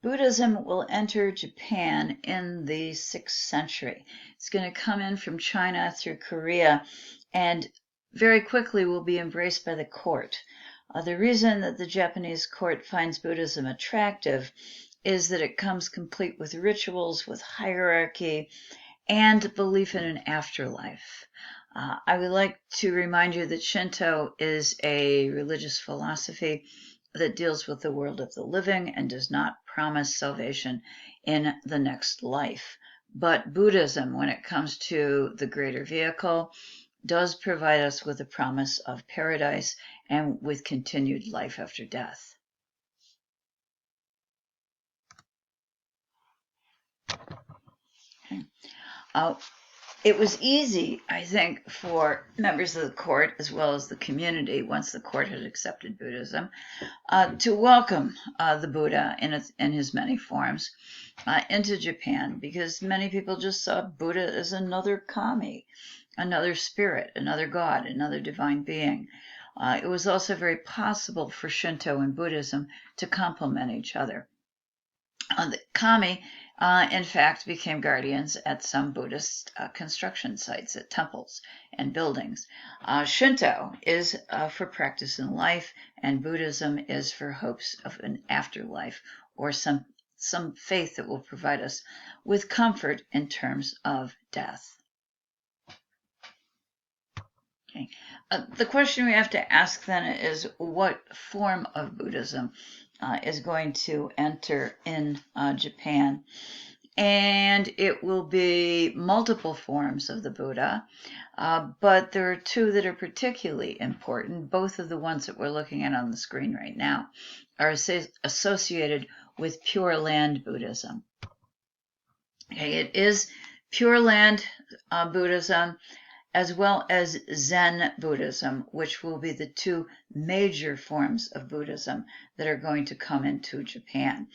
Buddhism will enter Japan in the 6th century. It's going to come in from China through Korea and very quickly will be embraced by the court. The reason that the Japanese court finds Buddhism attractive is that it comes complete with rituals, with hierarchy, and belief in an afterlife. I would like to remind you that Shinto is a religious philosophy that deals with the world of the living and does not promise salvation in the next life. But Buddhism, when it comes to the greater vehicle, does provide us with a promise of paradise and with continued life after death. Okay. It was easy, I think, for members of the court as well as the community, once the court had accepted Buddhism, to welcome the Buddha in his many forms into Japan, because many people just saw Buddha as another kami, another spirit, another god, another divine being. It was also very possible for Shinto and Buddhism to complement each other. The kami, in fact, became guardians at some Buddhist construction sites, at temples and buildings. Shinto is for practice in life, and Buddhism is for hopes of an afterlife or some faith that will provide us with comfort in terms of death. Okay. The question we have to ask then is, what form of Buddhism is going to enter in Japan? And it will be multiple forms of the Buddha, but there are two that are particularly important. Both of the ones that we're looking at on the screen right now are associated with Pure Land Buddhism. Okay, it is Pure Land Buddhism as well as Zen Buddhism, which will be the two major forms of Buddhism that are going to come into Japan.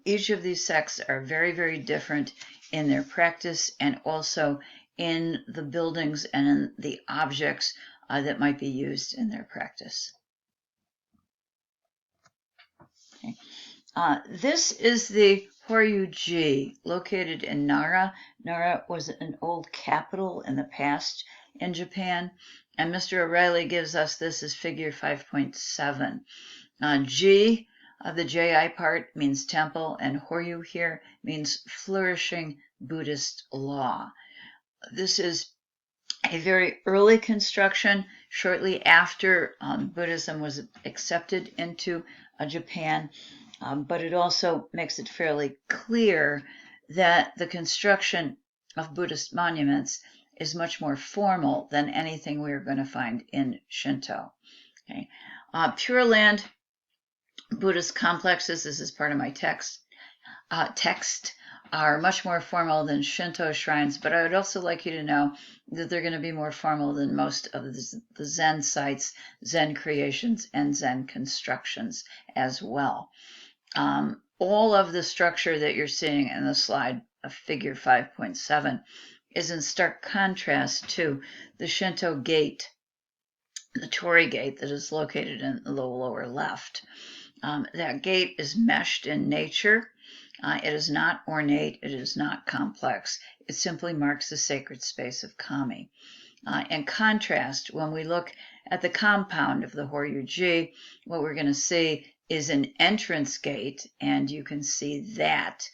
Each of these sects are very, very different in their practice and also in the buildings and in the objects that might be used in their practice. Okay. This is the Horyuji, located in Nara. Nara was an old capital in the past in Japan, and Mr. O'Reilly gives us this as figure 5.7. Ji, the Ji part, means temple, and Horyu here means flourishing Buddhist law. This is a very early construction, shortly after Buddhism was accepted into Japan. But it also makes it fairly clear that the construction of Buddhist monuments is much more formal than anything we're going to find in Shinto. Okay. Pure Land Buddhist complexes, this is part of my text, are much more formal than Shinto shrines, but I would also like you to know that they're going to be more formal than most of the Zen sites, Zen creations, and Zen constructions as well. All of the structure that you're seeing in the slide of figure 5.7 is in stark contrast to the Shinto gate, the Torii gate that is located in the lower left. That gate is meshed in nature. It is not ornate. It is not complex. It simply marks the sacred space of Kami. In contrast, when we look at the compound of the Horyuji, what we're going to see is an entrance gate, and you can see that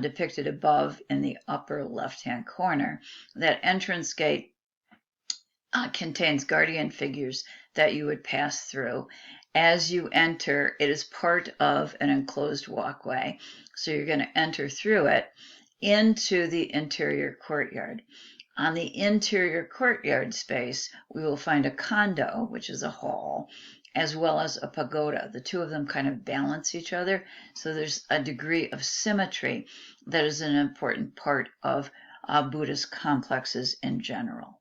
depicted above in the upper left-hand corner. That entrance gate contains guardian figures that you would pass through. As you enter, it is part of an enclosed walkway, so you're going to enter through it into the interior courtyard. On the interior courtyard space, we will find a kondo, which is a hall, as well as a pagoda. The two of them kind of balance each other, so there's a degree of symmetry that is an important part of Buddhist complexes in general.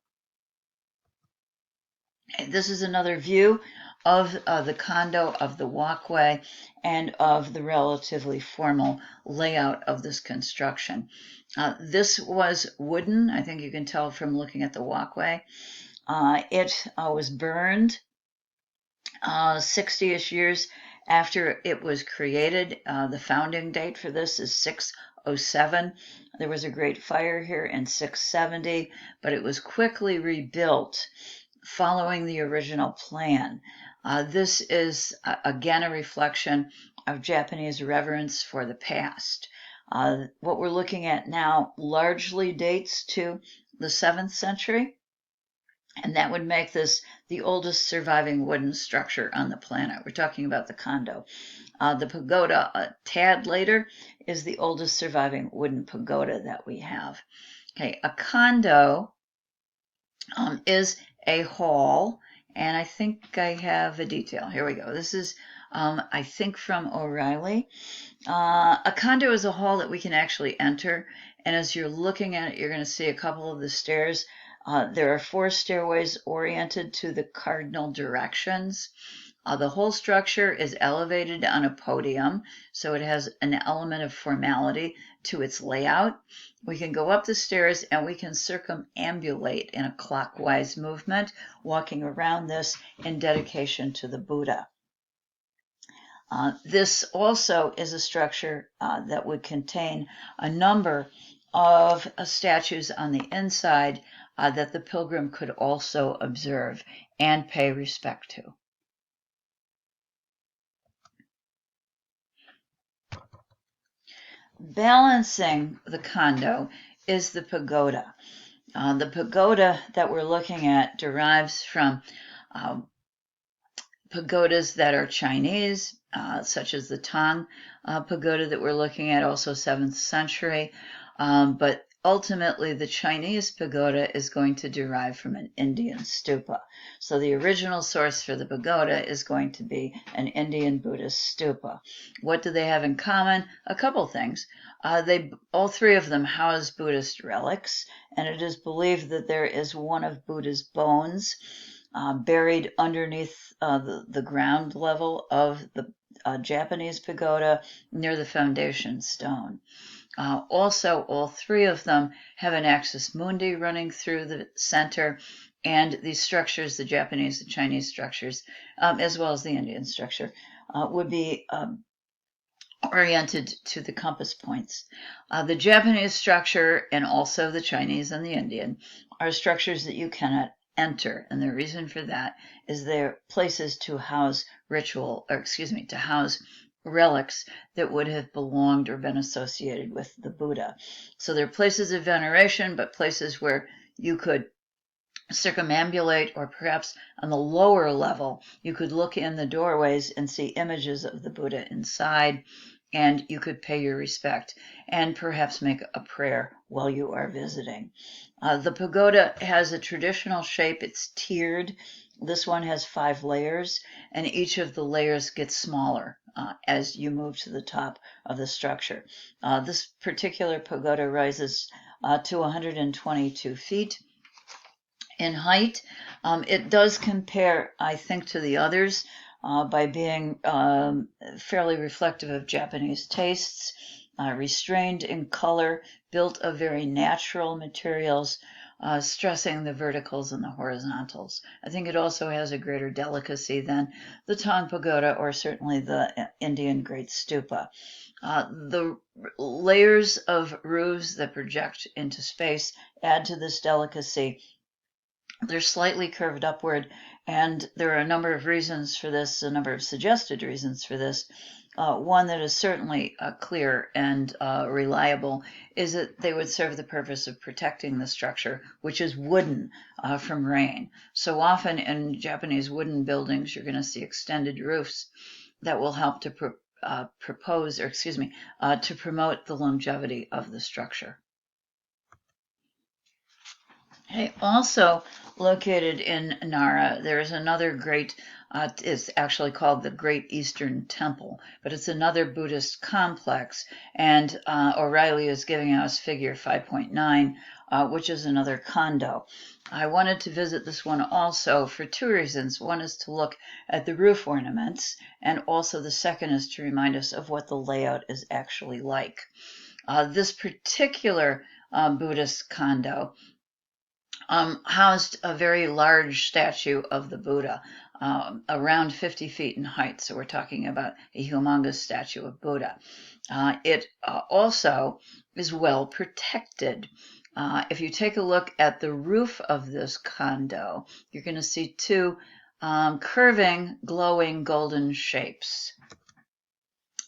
Okay, this is another view of the kondo, of the walkway, and of the relatively formal layout of this construction. This was wooden. I think you can tell from looking at the walkway. It was burned 60-ish years after it was created. The founding date for this is 607. There was a great fire here in 670, but it was quickly rebuilt following the original plan. This is, again, a reflection of Japanese reverence for the past. What we're looking at now largely dates to the 7th century, and that would make this the oldest surviving wooden structure on the planet. We're talking about the kondo. The pagoda, a tad later, is the oldest surviving wooden pagoda that we have. Okay, a kondo is a hall, and I think I have a detail. Here we go. This is, I think, from O'Reilly. A condo is a hall that we can actually enter, and as you're looking at it, you're going to see a couple of the stairs. There are 4 stairways oriented to the cardinal directions. The whole structure is elevated on a podium, so it has an element of formality to its layout. We can go up the stairs and we can circumambulate in a clockwise movement, walking around this in dedication to the Buddha. This also is a structure that would contain a number of statues on the inside that the pilgrim could also observe and pay respect to. Balancing the kondo is the pagoda. The pagoda that we're looking at derives from pagodas that are Chinese, such as the Tang pagoda that we're looking at, also 7th century. But ultimately, the Chinese pagoda is going to derive from an Indian stupa. So the original source for the pagoda is going to be an Indian Buddhist stupa. What do they have in common? A couple things. All 3 of them house Buddhist relics, and it is believed that there is one of Buddha's bones buried underneath the ground level of the Japanese pagoda near the foundation stone. Also, all 3 of them have an axis mundi running through the center, and these structures, the Japanese, the Chinese structures, as well as the Indian structure, would be oriented to the compass points. The Japanese structure and also the Chinese and the Indian are structures that you cannot enter, and the reason for that is they're places to house to house relics that would have belonged or been associated with the Buddha. So they're places of veneration, but places where you could circumambulate, or perhaps on the lower level, you could look in the doorways and see images of the Buddha inside, and you could pay your respect and perhaps make a prayer while you are visiting. The pagoda has a traditional shape. It's tiered. This one has 5 layers, and each of the layers gets smaller as you move to the top of the structure. This particular pagoda rises to 122 feet in height. It does compare, I think, to the others by being fairly reflective of Japanese tastes, restrained in color, built of very natural materials, stressing the verticals and the horizontals. I think it also has a greater delicacy than the Tang pagoda or certainly the Indian Great Stupa. The layers of roofs that project into space add to this delicacy. They're slightly curved upward, and there are a number of reasons for this, a number of suggested reasons for this. One that is certainly clear and reliable is that they would serve the purpose of protecting the structure, which is wooden, from rain. So often in Japanese wooden buildings, you're going to see extended roofs that will help to to promote the longevity of the structure. Okay, also located in Nara, there is another great, it's actually called the Great Eastern Temple, but it's another Buddhist complex, and O'Reilly is giving us figure 5.9, which is another kondo. I wanted to visit this one also for 2 reasons. One is to look at the roof ornaments, and also the second is to remind us of what the layout is actually like. This particular Buddhist kondo housed a very large statue of the Buddha. around 50 feet in height. So we're talking about a humongous statue of Buddha. It also is well protected. If you take a look at the roof of this condo, you're going to see two curving, glowing golden shapes.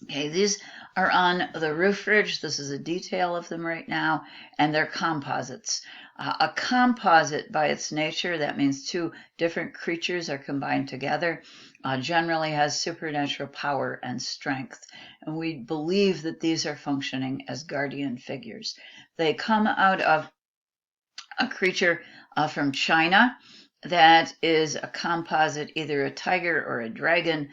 Okay, these are on the roof ridge. This is a detail of them right now, and they're composites. A composite, by its nature, that means two different creatures are combined together, generally has supernatural power and strength. And we believe that these are functioning as guardian figures. They come out of a creature from China that is a composite, either a tiger or a dragon,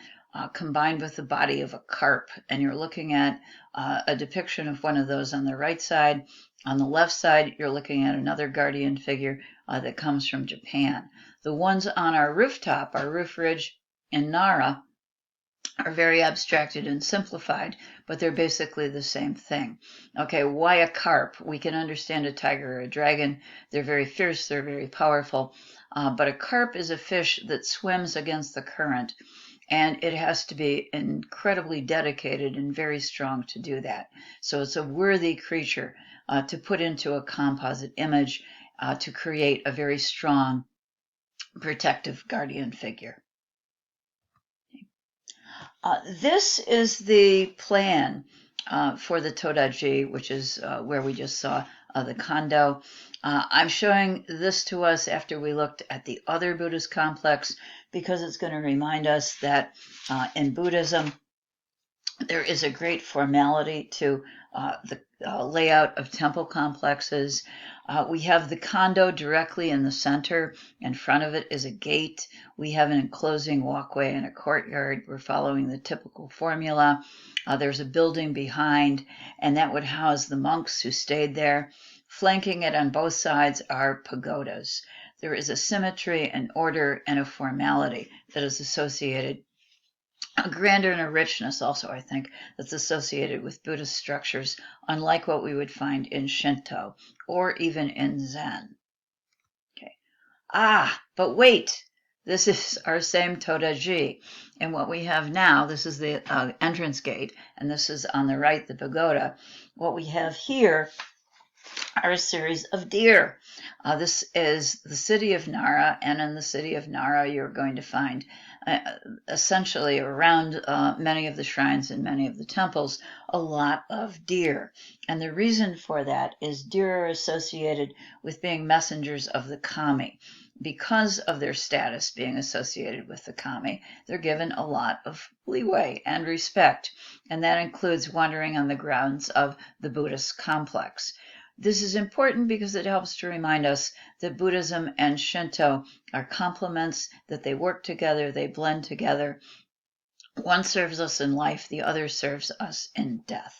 combined with the body of a carp. And you're looking at a depiction of one of those on the right side. On the left side, you're looking at another guardian figure that comes from Japan. The ones on our rooftop, our roof ridge in Nara, are very abstracted and simplified, but they're basically the same thing. Okay, why a carp? We can understand a tiger or a dragon. They're very fierce, they're very powerful, but a carp is a fish that swims against the current, and it has to be incredibly dedicated and very strong to do that. So it's a worthy creature to put into a composite image to create a very strong protective guardian figure. This is the plan for the Todaji, which is where we just saw the condo. I'm showing this to us after we looked at the other Buddhist complex because it's going to remind us that in Buddhism, there is a great formality to the layout of temple complexes. We have the condo directly in the center. In front of it is a gate. We have an enclosing walkway and a courtyard. We're following the typical formula. There's a building behind, and that would house the monks who stayed there. Flanking it on both sides are pagodas. There is a symmetry, an order, and a formality that is associated, a grandeur and a richness also, I think, that's associated with Buddhist structures, unlike what we would find in Shinto or even in Zen. Okay. But wait, this is our same Todaji. And what we have now, this is the entrance gate, and this is on the right, the pagoda. What we have here are a series of deer. This is the city of Nara, and in the city of Nara, you're going to find essentially around many of the shrines and many of the temples, a lot of deer. And the reason for that is deer are associated with being messengers of the kami. Because of their status being associated with the kami, they're given a lot of leeway and respect, and that includes wandering on the grounds of the Buddhist complex. This is important because it helps to remind us that Buddhism and Shinto are complements, that they work together, they blend together. One serves us in life, the other serves us in death.